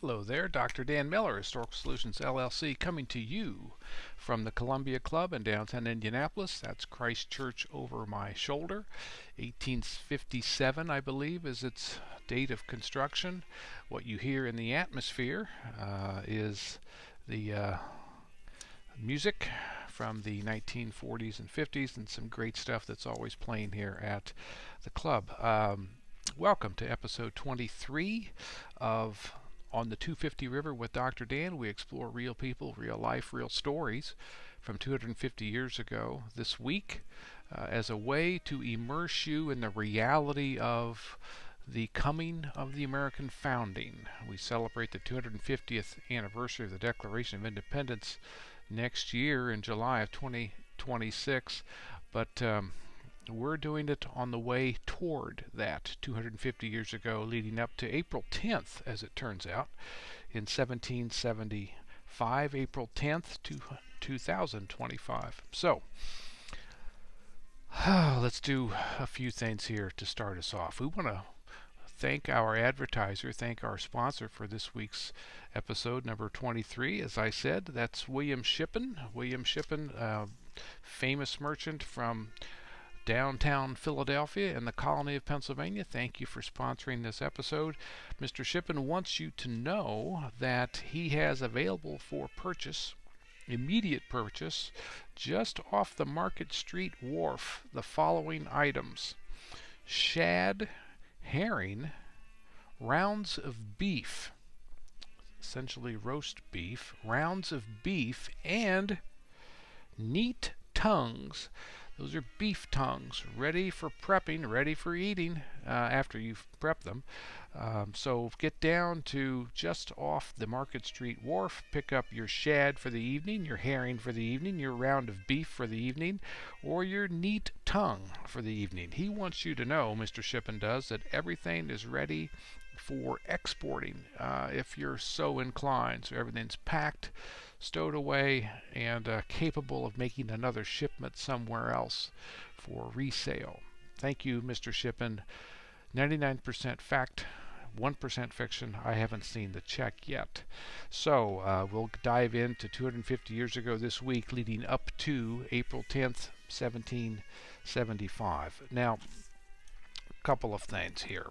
Hello there, Dr. Dan Miller, Historical Solutions LLC, coming to you from the Columbia Club in downtown Indianapolis. That's Christ Church over my shoulder. 1857, I believe, is its date of construction. What you hear in the atmosphere is the music from the 1940s and 50s and some great stuff that's always playing here at the club. Welcome to episode 23 of On the 250 River with Dr. Dan. We explore real people, real life, real stories from 250 years ago this week as a way to immerse you in the reality of the coming of the American founding. We celebrate the 250th anniversary of the Declaration of Independence next year in July of 2026, but we're doing it on the way toward that 250 years ago, leading up to April 10th, as it turns out, in 1775, April 10th, 2025. So, let's do a few things here to start us off. We want to thank our advertiser, thank our sponsor for this week's episode, number 23. As I said, that's William Shippen. William Shippen, famous merchant from downtown Philadelphia and the colony of Pennsylvania. Thank you for sponsoring this episode. Mr. Shippen wants you to know that he has available for purchase, immediate purchase, just off the Market Street Wharf, the following items: shad, herring, rounds of beef, essentially roast beef, rounds of beef, and neat tongues. Those are beef tongues, ready for prepping, ready for eating after you've prepped them. So get down to just off the Market Street Wharf, pick up your shad for the evening, your herring for the evening, your round of beef for the evening, or your neat tongue for the evening. He wants you to know, Mr. Shippen does, that everything is ready for exporting if you're so inclined. So everything's packed, stowed away, and capable of making another shipment somewhere else for resale. Thank you, Mr. Shippen. 99% fact, 1% fiction. I haven't seen the check yet. So we'll dive into 250 years ago this week, leading up to April 10th, 1775. Now, a couple of things here.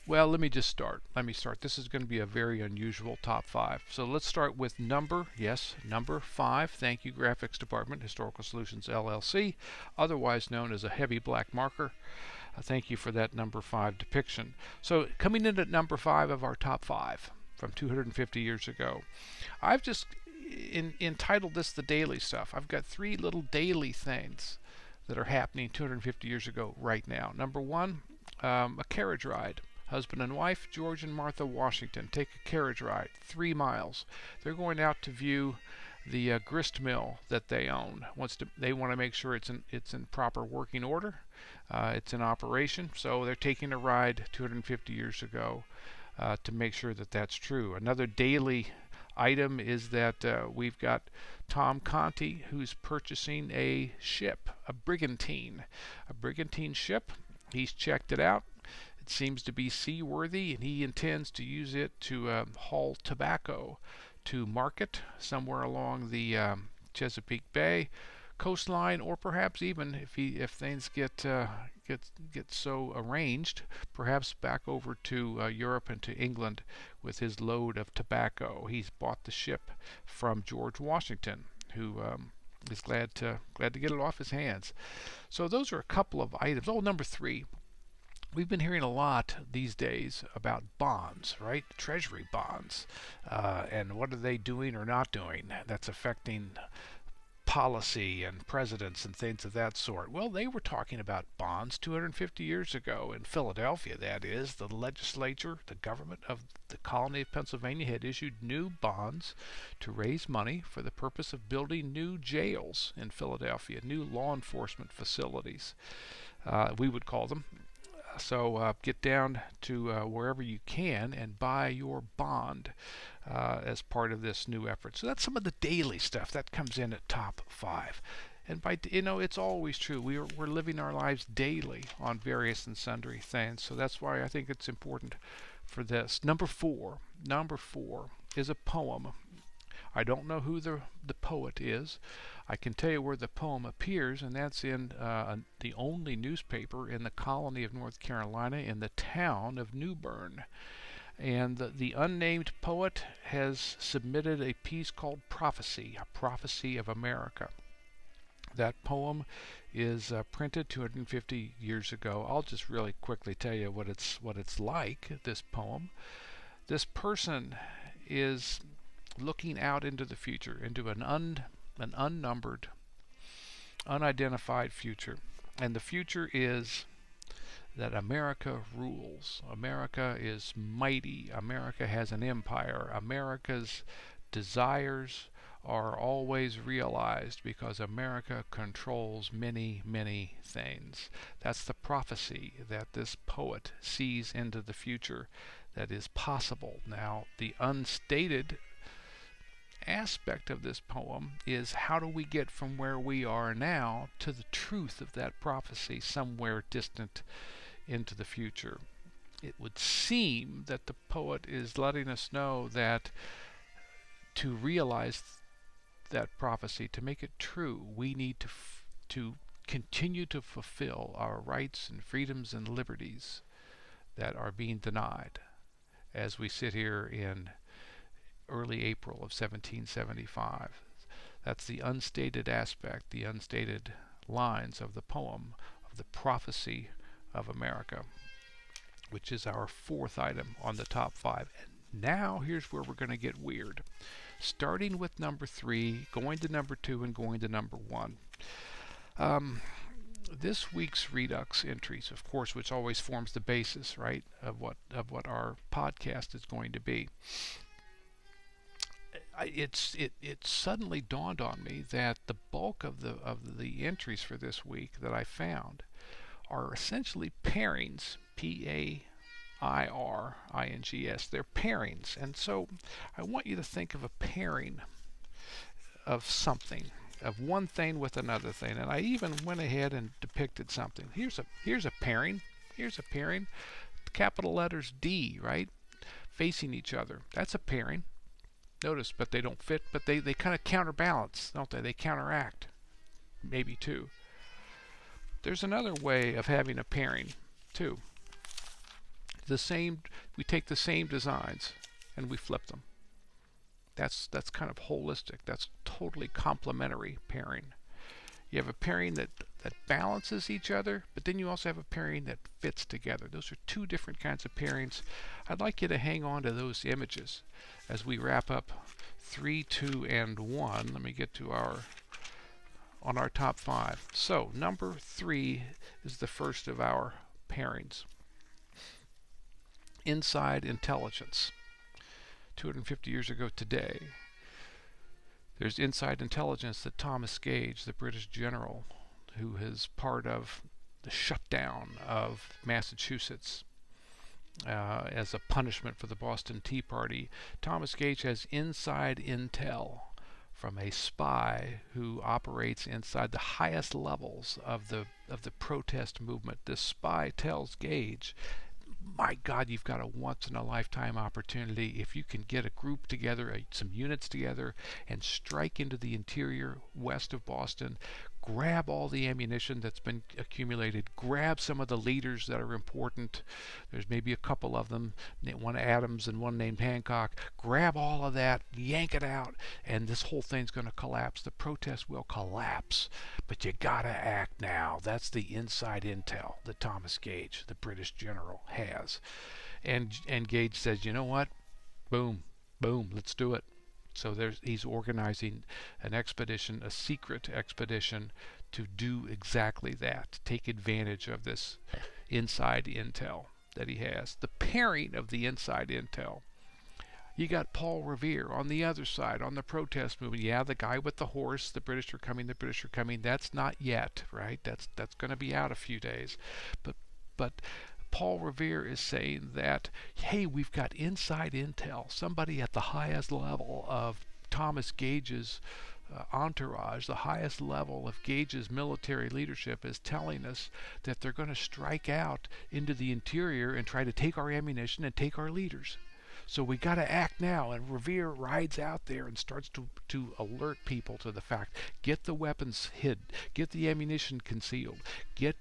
Well, let me start. This is going to be a very unusual top 5. So let's start with number 5. Thank you, Graphics Department, Historical Solutions LLC, otherwise known as a heavy black marker. Thank you for that number 5 depiction. So coming in at number 5 of our top 5 from 250 years ago, I've just entitled this the daily stuff. I've got 3 little daily things that are happening 250 years ago right now. Number 1, a carriage ride. Husband and wife, George and Martha Washington, take a carriage ride, 3 miles. They're going out to view the grist mill that they own. They want to make sure it's in proper working order. It's in operation, so they're taking a ride 250 years ago to make sure that that's true. Another daily item is that we've got Tom Conti, who's purchasing a ship, a brigantine ship. He's checked it out. Seems to be seaworthy, and he intends to use it to haul tobacco to market somewhere along the Chesapeake Bay coastline, or perhaps even if things get so arranged, perhaps back over to Europe and to England with his load of tobacco. He's bought the ship from George Washington, who is glad to get it off his hands. So those are a couple of items. Oh, number 3. We've been hearing a lot these days about bonds, right? Treasury bonds. And what are they doing or not doing that's affecting policy and presidents and things of that sort. Well, they were talking about bonds 250 years ago in Philadelphia, that is. The legislature, the government of the colony of Pennsylvania had issued new bonds to raise money for the purpose of building new jails in Philadelphia, new law enforcement facilities, we would call them. So get down to wherever you can and buy your bond as part of this new effort. So that's some of the daily stuff that comes in at top 5. And it's always true. We're living our lives daily on various and sundry things. So that's why I think it's important for this. Number four. Number four is a poem. I don't know who the poet is. I can tell you where the poem appears, and that's in the only newspaper in the colony of North Carolina in the town of New Bern. And the unnamed poet has submitted a piece called Prophecy, a prophecy of America. That poem is printed 250 years ago. I'll just really quickly tell you what it's like. This poem. This person is looking out into the future, into an unnumbered, unidentified future, and the future is that America rules. America is mighty. America has an empire. America's desires are always realized because America controls many, many things. That's the prophecy that this poet sees into the future that is possible. Now, the unstated aspect of this poem is how do we get from where we are now to the truth of that prophecy somewhere distant into the future. It would seem that the poet is letting us know that to realize that prophecy, to make it true, we need to continue to fulfill our rights and freedoms and liberties that are being denied as we sit here in early April of 1775. That's the unstated aspect, the unstated lines of the poem of the prophecy of America, which is our fourth item on the top five. And now here's where we're going to get weird. Starting with number 3, going to number 2, and going to number 1. This week's Redux entries, of course, which always forms the basis, right, of what our podcast is going to be. It suddenly dawned on me that the bulk of the entries for this week that I found are essentially pairings, Pairings. They're pairings, and so I want you to think of a pairing of something, of one thing with another thing. And I even went ahead and depicted something. Here's a pairing. Here's a pairing. Capital letters D, right, facing each other. That's a pairing. Notice, but they don't fit, but they kind of counterbalance, don't they? They counteract, maybe too. There's another way of having a pairing too. We take the same designs and we flip them. That's kind of holistic. That's totally complementary pairing. You have a pairing that balances each other, but then you also have a pairing that fits together. Those are two different kinds of pairings. I'd like you to hang on to those images as we wrap up 3, 2, and 1. Let me get to on our top 5. So number 3 is the first of our pairings. Inside intelligence. 250 years ago today, there's inside intelligence that Thomas Gage, the British general who is part of the shutdown of Massachusetts as a punishment for the Boston Tea Party, Thomas Gage has inside intel from a spy who operates inside the highest levels of the protest movement. This spy tells Gage, my God, you've got a once-in-a-lifetime opportunity if you can get a group together, some units together, and strike into the interior west of Boston, grab all the ammunition that's been accumulated, grab some of the leaders that are important. There's maybe a couple of them, one Adams and one named Hancock. Grab all of that, yank it out, and this whole thing's going to collapse. The protest will collapse, but you gotta act now. That's the inside intel that Thomas Gage, the British general, has. And Gage says, you know what? Boom, boom, let's do it. So he's organizing an expedition, a secret expedition, to do exactly that, to take advantage of this inside intel that he has. The pairing of the inside intel. You got Paul Revere on the other side, on the protest movement. Yeah, the guy with the horse, the British are coming, the British are coming. That's not yet, right? That's going to be out a few days. But Paul Revere is saying that, hey, we've got inside intel, somebody at the highest level of Thomas Gage's entourage, the highest level of Gage's military leadership, is telling us that they're going to strike out into the interior and try to take our ammunition and take our leaders. So we got to act now. And Revere rides out there and starts to alert people to the fact: get the weapons hid, get the ammunition concealed, get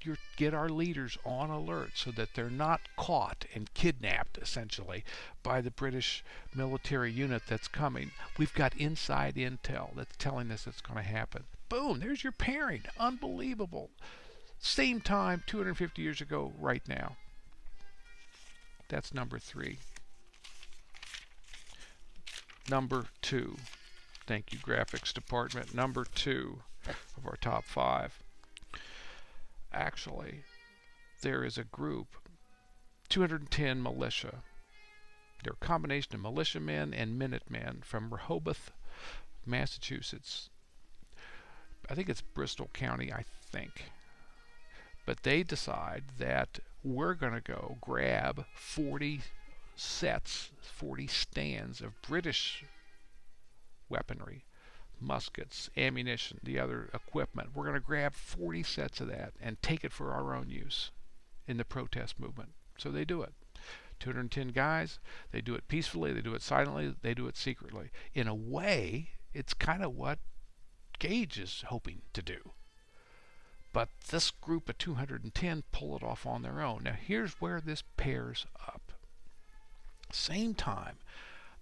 our leaders on alert so that they're not caught and kidnapped, essentially, by the British military unit that's coming. We've got inside intel that's telling us it's going to happen. Boom, there's your pairing. Unbelievable. Same time 250 years ago right now. That's number 3. Number 2. Thank you, graphics department. Number 2 of our top 5. Actually, there is a group, 210 militia. They're a combination of militiamen and Minutemen from Rehoboth, Massachusetts. I think it's Bristol County, I think. But they decide that we're going to go grab 40 stands of British weaponry, muskets, ammunition, the other equipment. We're going to grab 40 sets of that and take it for our own use in the protest movement. So they do it. 210 guys, they do it peacefully, they do it silently, they do it secretly. In a way, it's kind of what Gage is hoping to do. But this group of 210 pull it off on their own. Now here's where this pairs up. Same time,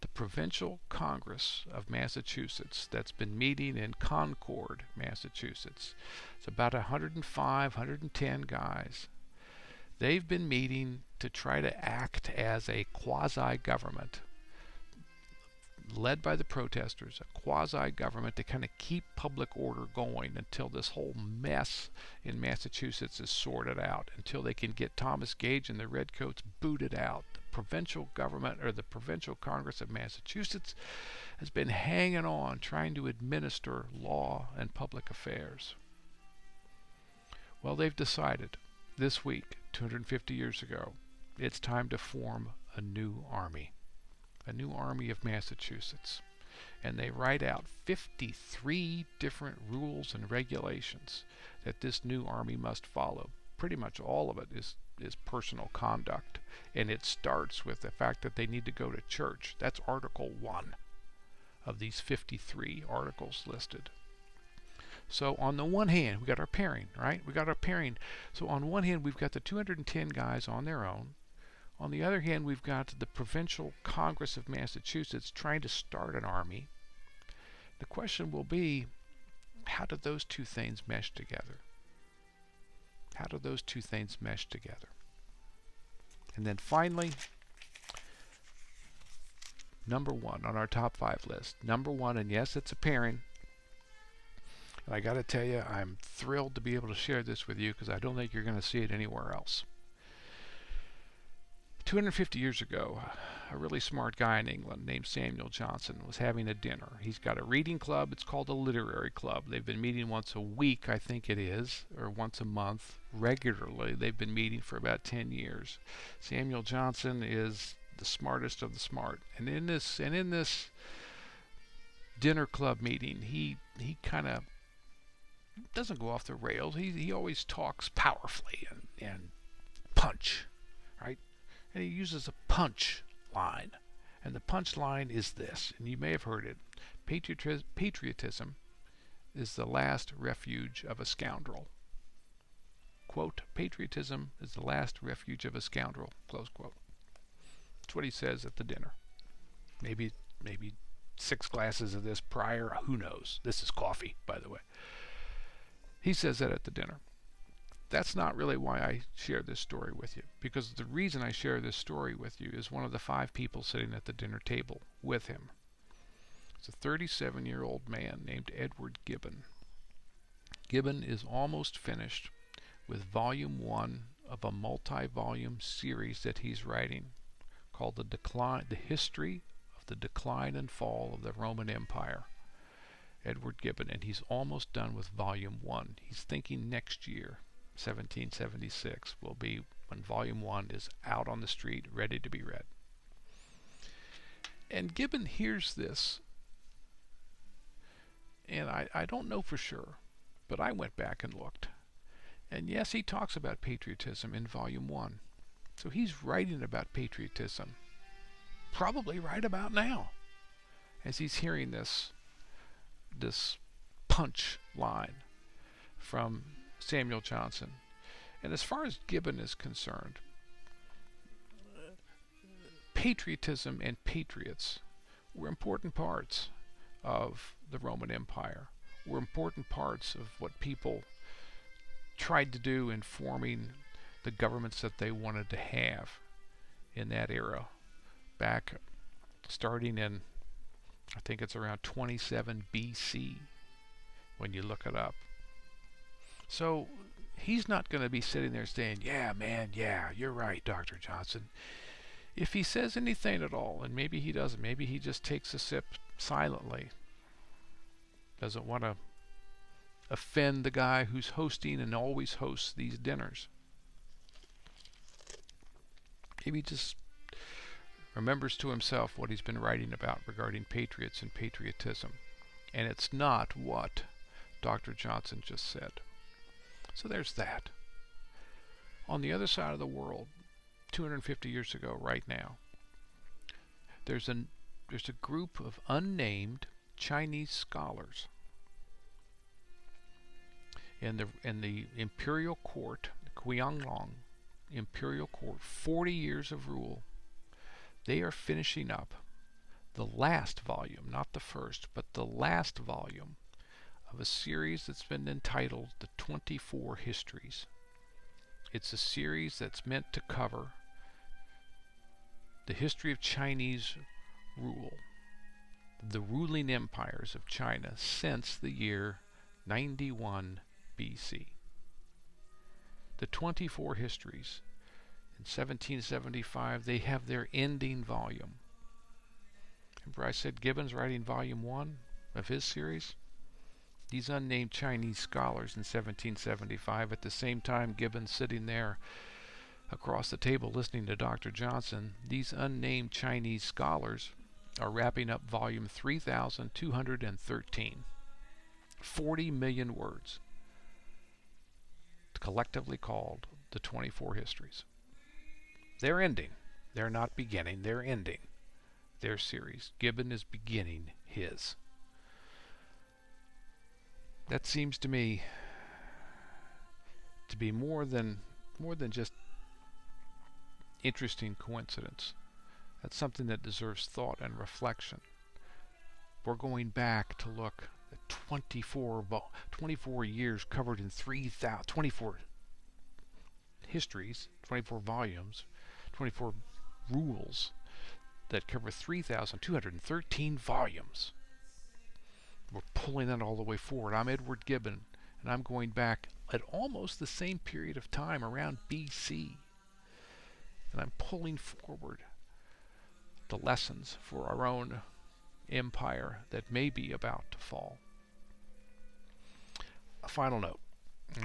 the Provincial Congress of Massachusetts, that's been meeting in Concord, Massachusetts. It's about 105, 110 guys. They've been meeting to try to act as a quasi-government led by the protesters, a quasi-government to kind of keep public order going until this whole mess in Massachusetts is sorted out, until they can get Thomas Gage and the Redcoats booted out. The provincial government, or the Provincial Congress of Massachusetts, has been hanging on, trying to administer law and public affairs. Well, they've decided this week, 250 years ago, it's time to form a new army of Massachusetts. And they write out 53 different rules and regulations that this new army must follow. Pretty much all of it is personal conduct. And it starts with the fact that they need to go to church. That's Article 1 of these 53 articles listed. So on the one hand, we got our pairing, right? We got our pairing. So on one hand, we've got the 210 guys on their own. On the other hand, we've got the Provincial Congress of Massachusetts trying to start an army. The question will be, how do those two things mesh together? How do those two things mesh together? And then finally, number 1 on our top 5 list. Number 1, and yes, it's a pairing. And I got to tell you, I'm thrilled to be able to share this with you because I don't think you're going to see it anywhere else. 250 years ago, a really smart guy in England named Samuel Johnson was having a dinner. He's got a reading club. It's called a literary club. They've been meeting once a week, I think it is, or once a month, regularly. They've been meeting for about 10 years. Samuel Johnson is the smartest of the smart. And in this dinner club meeting, he kind of doesn't go off the rails. He always talks powerfully and punch, right? And he uses a punch line. And the punch line is this, and you may have heard it. Patriotism is the last refuge of a scoundrel. Quote, patriotism is the last refuge of a scoundrel, close quote. That's what he says at the dinner. Maybe 6 glasses of this prior, who knows? This is coffee, by the way. He says that at the dinner. That's not really why I share this story with you, because the reason I share this story with you is one of the 5 people sitting at the dinner table with him. It's a 37-year-old man named Edward Gibbon. Gibbon is almost finished with volume 1 of a multi-volume series that he's writing called The History of the Decline and Fall of the Roman Empire. Edward Gibbon, and he's almost done with volume 1. He's thinking next year, 1776, will be when volume 1 is out on the street, ready to be read. And Gibbon hears this And I don't know for sure, but I went back and looked. And yes, he talks about patriotism in Volume 1. So he's writing about patriotism, probably right about now, as he's hearing this punch line from Samuel Johnson. And as far as Gibbon is concerned, patriotism and patriots were important parts of the Roman Empire, were important parts of what people tried to do in forming the governments that they wanted to have in that era, back starting in, I think it's around 27 BC when you look it up. So he's not going to be sitting there saying, yeah, man, yeah, you're right, Dr. Johnson. If he says anything at all, and maybe he doesn't, maybe he just takes a sip silently, doesn't want to offend the guy who's hosting and always hosts these dinners. Maybe just remembers to himself what he's been writing about regarding patriots and patriotism. And it's not what Dr. Johnson just said. So there's that. On the other side of the world, 250 years ago right now, there's a group of unnamed Chinese scholars in the imperial court, the Qianlong imperial court, 40 years of rule. They are finishing up the last volume, not the first, but the last volume of a series that's been entitled The 24 Histories. It's a series that's meant to cover the history of Chinese rule, the ruling empires of China since the year 91 BC. The 24 Histories. In 1775, they have their ending volume. Remember I said Gibbon's writing volume 1 of his series? These unnamed Chinese scholars in 1775, at the same time Gibbon's sitting there across the table listening to Dr. Johnson, these unnamed Chinese scholars are wrapping up volume 3213. 40 million words, collectively called the 24 Histories. They're ending. They're not beginning. They're ending their series. Gibbon is beginning his. That seems to me to be more than just interesting coincidence. That's something that deserves thought and reflection. We're going back to look at 24 years covered in 24 histories, 24 volumes, 24 rules that cover 3,213 volumes. We're pulling that all the way forward. I'm Edward Gibbon, and I'm going back at almost the same period of time, around BC. And I'm pulling forward the lessons for our own empire that may be about to fall. A final note.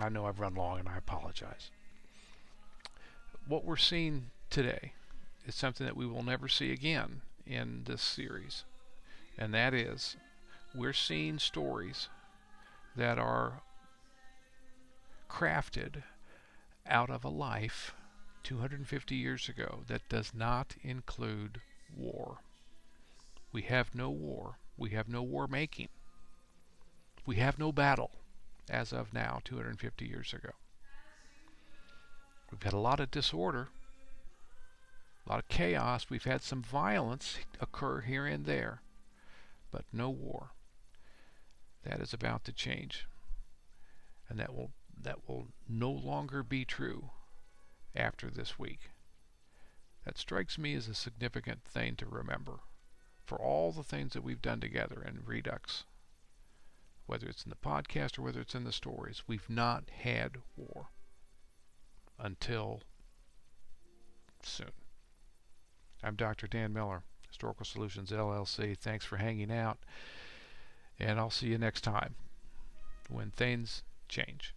I know I've run long and I apologize. What we're seeing today is something that we will never see again in this series. And that is, we're seeing stories that are crafted out of a life 250 years ago that does not include war. We have no war. We have no war making. We have no battle as of now, 250 years ago. We've had a lot of disorder, a lot of chaos. We've had some violence occur here and there, but no war. That is about to change, and that will no longer be true after this week. That strikes me as a significant thing to remember for all the things that we've done together in Redux. Whether it's in the podcast or whether it's in the stories, we've not had war until soon. I'm Dr. Dan Miller, Historical Solutions LLC. Thanks for hanging out, and I'll see you next time when things change.